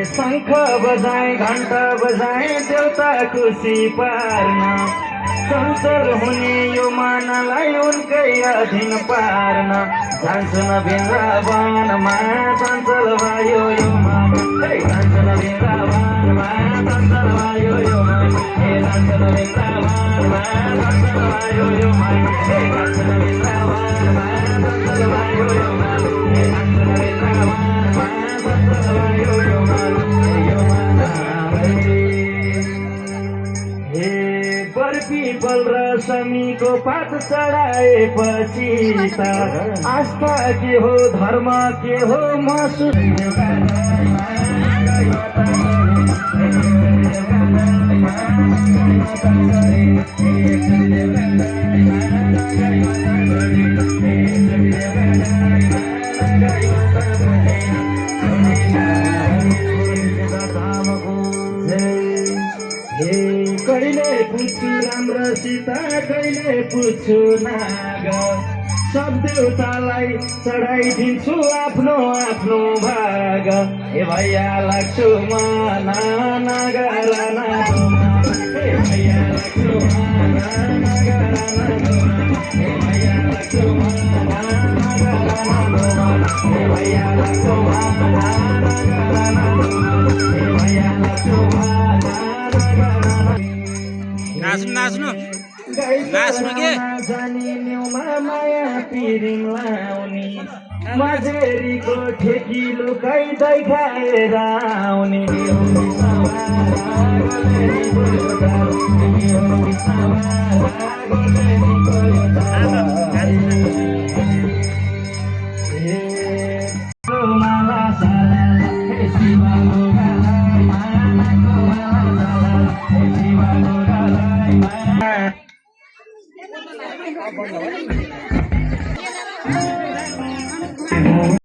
शंख बजाए घंटा बजाए देवता खुसी पार्न चञ्चल हुने यो मानलाई उनकै अधीन पार्न जान्छन् वृन्दावनमा चञ्चल भयो यो मन जान्छन् वृन्दावनमा चञ्चल भयो यो मन जान्छन् वृन्दावनमा चञ्चल भयो यो मन जान्छन् वृन्दावनमा चञ्चल भयो यो मन जान्छन् वृन्दावनमा चञ्चल भयो यो मन पिपल र शमीको पात चढाएपछि त आस्था के हो धर्म के हो कहिले पुछु राम्रोसित कहिले पुछु नाग सब देउतालाई चढाइदिन्छु आफ्नो आफ्नो भाग हे भैया लाग्छु मन नगर हे भैया लाग्छु मन नगर हे भैया लाग्छु मन नगर हे भैया लाग्छु मन नगर हे भैया लाग्छु नाच्नु के माया पिरिङ लाउने मजेरीको ठेकिलो कैदै खाएर आउने